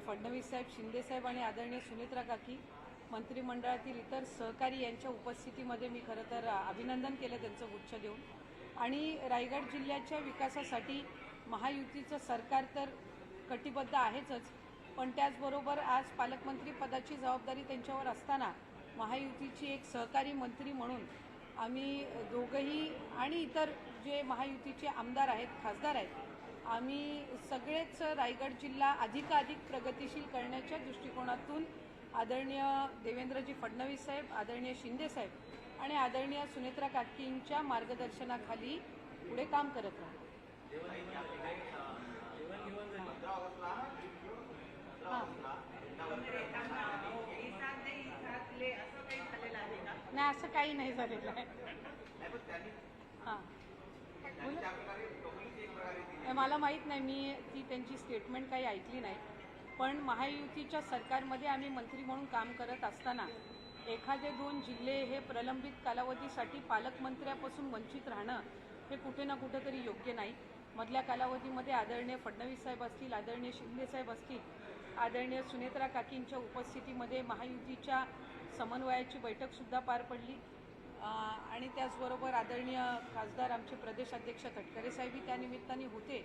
फडणवीस साहेब, शिंदे साहेब आणि आदरणीय सुनेत्रा काकी, मंत्रिमंडळातील इतर सहकारी यांच्या उपस्थितीमध्ये मी खरं तर अभिनंदन केलं त्यांचं गुच्छ देऊन। आणि रायगड जिल्ह्याच्या विकासासाठी महायुतीचं सरकार तर कटिबद्ध आहेच, पण त्याचबरोबर आज पालकमंत्री पदाची जबाबदारी त्यांच्यावर असताना महायुतीची एक सहकारी मंत्री म्हणून आम्ही दोघंही आणि इतर जे महायुतीचे आमदार आहेत, खासदार आहेत, आम्ही सगळेच रायगड जिल्हा अधिकाधिक प्रगतिशील करण्याच्या दृष्टिकोनातून आदरणीय देवेंद्रजी फडणवीस साहेब, आदरणीय शिंदे साहेब आणि आदरणीय सुनेत्रा काकींच्या मार्गदर्शनाखाली पुढे काम करत राहू। नाही, असं काही नाही झालेलं आहे। हां, मला माहीत नाही, मी ती त्यांची स्टेटमेंट काही ऐकली नाही। पण महायुतीच्या सरकारमध्ये आम्ही मंत्री म्हणून काम करत असताना एखादे 2 जिल्हे हे प्रलंबित कालावधीसाठी पालकमंत्र्यापासून वंचित राहणं हे कुठे ना कुठेतरी योग्य नाही। मधल्या कालावधीमध्ये आदरणीय फडणवीस साहेब असतील, आदरणीय शिंदे साहेब असतील, आदरणीय सुनेत्रा काकींच्या उपस्थितीमध्ये महायुतीच्या समन्वयाची बैठकसुद्धा पार पडली आणि त्याचबरोबर आदरणीय खासदार आमचे प्रदेश अध्यक्ष तटकरे साहेबही त्या निमित्ताने होते,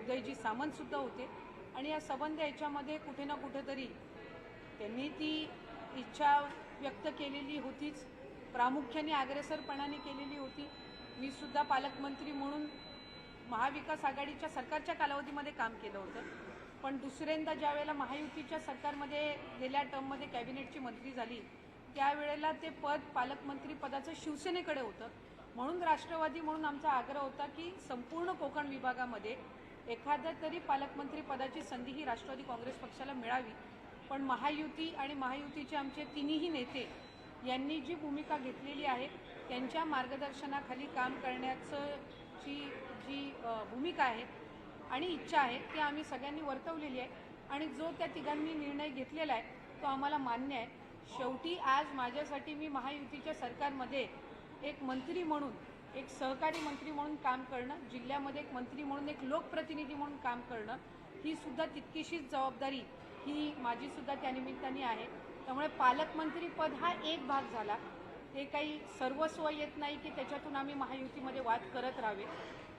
उदयजी सामंतसुद्धा होते आणि या संबंध याच्यामध्ये कुठे ना कुठेतरी त्यांनी ती इच्छा व्यक्त केलेली होतीच, प्रामुख्याने अग्रेसरपणाने केलेली होती। मी सुद्धा पालकमंत्री म्हणून महाविकास आघाडीच्या सरकारच्या कालावधीमध्ये काम केलं होतं, पण दुसऱ्यांदा ज्यावेळेला महायुतीच्या सरकारमध्ये गेल्या टर्ममध्ये कॅबिनेटची मंत्री झाली त्यावेळेला ते पद पालकमंत्री पदाचं शिवसेनेकडे होतं। म्हणून राष्ट्रवादी म्हणून आमचा आग्रह होता की संपूर्ण कोकण विभागामध्ये एखाद्या तरी पालकमंत्री पदाची संधी ही राष्ट्रवादी काँग्रेस पक्षाला मिळावी। पण महायुती आणि महायुतीचे आमचे तिन्ही नेते यांनी जी भूमिका घेतलेली आहे त्यांच्या मार्गदर्शनाखाली काम करण्याचं जी भूमिका आहे आणि इच्छा आहे ती आम्ही सगळ्यांनी वर्तवलेली आहे आणि जो त्या तिघांनी निर्णय घेतलेला आहे तो आम्हाला मान्य आहे। शेवटी आज माझ्यासाठी मी महायुतीच्या सरकारमध्ये एक मंत्री म्हणून, एक सहकारी मंत्री म्हणून काम करणं, जिल्ह्यामध्ये एक मंत्री म्हणून, एक लोकप्रतिनिधी म्हणून काम करणं ही सुद्धा तितकीशीच जबाबदारी ही माझीसुद्धा त्यानिमित्ताने आहे। त्यामुळे पालकमंत्री पद हा एक भाग झाला, ते काही सर्वस्व येत नाही की त्याच्यातून आम्ही महायुतीमध्ये वाद करत राहावे।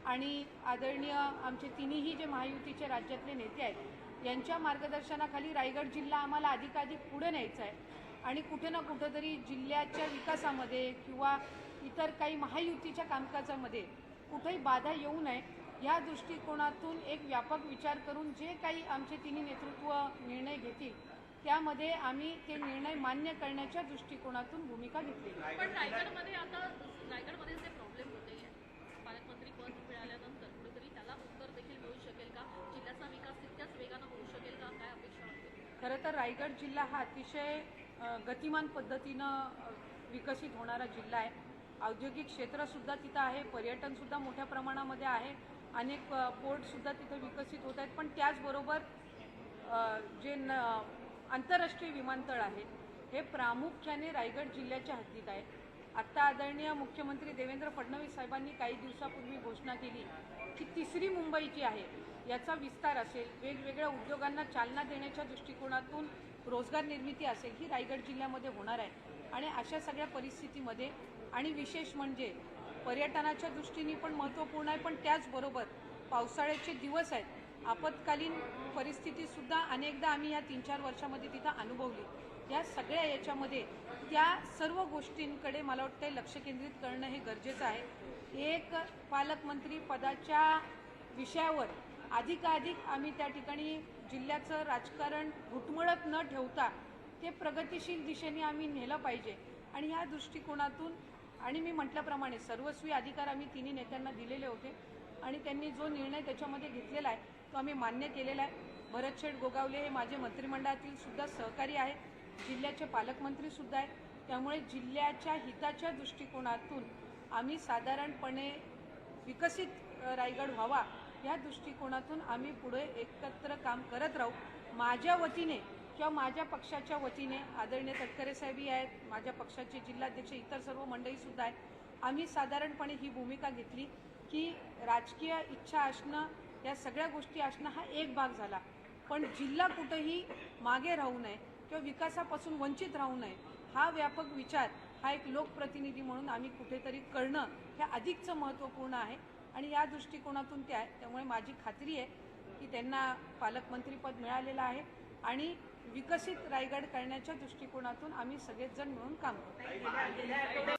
आणि आदरणीय आमचे तिन्ही जे महायुतीचे राज्यातले नेते आहेत यांच्या मार्गदर्शनाखाली रायगड जिल्हा आम्हाला अधिकाधिक पुढे न्यायचा आहे आणि कुठे ना कुठेतरी जिल्ह्याच्या विकासामध्ये किंवा इतर काही महायुतीच्या कामकाजामध्ये कुठेही बाधा येऊ नये या दृष्टिकोनातून एक व्यापक विचार करून जे काही आमचे तिन्ही नेतृत्व निर्णय घेतील त्यामध्ये आम्ही ते निर्णय मान्य करण्याच्या दृष्टिकोनातून भूमिका घेतली। पण रायगडमध्ये आता रायगडमध्ये जे प्रॉब्लेम होते, पालकमंत्री पद मिळाल्यानंतर कुठेतरी त्याला उत्तर देखील मिळू शकेल का? जिल्ह्याचा विकास तितक्याच वेगानं होऊ शकेल का? काय अपेक्षा वाटते? खरं तर रायगड जिल्हा हा अतिशय गतिमान पद्धतीनं विकसित होणारा जिल्हा आहे। औद्योगिक क्षेत्रसुद्धा तिथं आहे, पर्यटनसुद्धा मोठ्या प्रमाणामध्ये आहे, अनेक पोर्टसुद्धा तिथं विकसित होत आहेत। पण त्याचबरोबर जे आंतरराष्ट्रीय विमानतळ आहे हे प्रामुख्याने रायगड जिल्ह्याच्या हद्दीत आहे। आत्ता आदरणीय मुख्यमंत्री देवेंद्र फडणवीस साहेबांनी काही दिवसापूर्वी घोषणा केली की 3री मुंबई जी आहे याचा विस्तार असेल, वेगवेगळ्या उद्योगांना चालना देण्याच्या दृष्टिकोनातून रोजगार निर्मिती असेल ही रायगड जिल्ह्यामध्ये होणार आहे। आणि अशा सगळ्या परिस्थितीमध्ये आणि विशेष म्हणजे पर्यटनाच्या दृष्टीने पण महत्त्वपूर्ण आहे, पण त्याचबरोबर पावसाळ्याचे दिवस आहेत, आपत्कालीन परिस्थितीसुद्धा अनेकदा आम्ही या 3-4 वर्षामध्ये तिथं अनुभवली। या सगळ्या याच्यामध्ये त्या सर्व गोष्टींकडे मला वाटतं लक्ष केंद्रित करणं हे गरजेचं आहे। एक पालकमंत्री पदाच्या विषयावर अधिकाधिक आम्ही त्या ठिकाणी जिल्ह्याचं राजकारण घुटमळत न ठेवता ते प्रगतिशील दिशेने आम्ही नेलं पाहिजे आणि ह्या दृष्टिकोनातून आणि मी म्हटल्याप्रमाणे सर्वस्वी अधिकार आम्ही तिन्ही नेत्यांना दिलेले होते आणि त्यांनी जो निर्णय त्याच्यामध्ये घेतलेला आहे तो आम्ही मान्य केलेला आहे। भरतशेठ गोगावले हे माझे मंत्रिमंडळातील सुद्धा सहकारी आहेत, जिल्ह्याचे पालकमंत्रीसुद्धा आहेत, त्यामुळे जिल्ह्याच्या हिताच्या दृष्टिकोनातून आम्ही साधारणपणे विकसित रायगड व्हावा या दृष्टिकोनातून आम्ही पुढे एकत्र काम करत राहू। माझ्या वतीने किंवा माझ्या पक्षाच्या वतीने आदरणीय तटकरे साहेबही आहेत, माझ्या पक्षाचे जिल्हाध्यक्ष, इतर सर्व मंडळीसुद्धा आहेत। आम्ही साधारणपणे ही भूमिका घेतली की राजकीय इच्छा असणं, या सगळ्या गोष्टी असणं हा एक भाग झाला, पण जिल्हा कुठेही मागे राहू नये किंवा विकासापासून वंचित राहू नये हा व्यापक विचार हा एक लोकप्रतिनिधी म्हणून आम्ही कुठेतरी करणं हे अधिकचं महत्त्वपूर्ण आहे आणि या दृष्टिकोनातून ते आहे. त्यामुळे माझी खात्री आहे की त्यांना पालकमंत्रीपद मिळालेलं आहे आणि विकसित रायगड करण्याच्या दृष्टिकोनातून आम्ही सगळेच जण मिळून काम करू.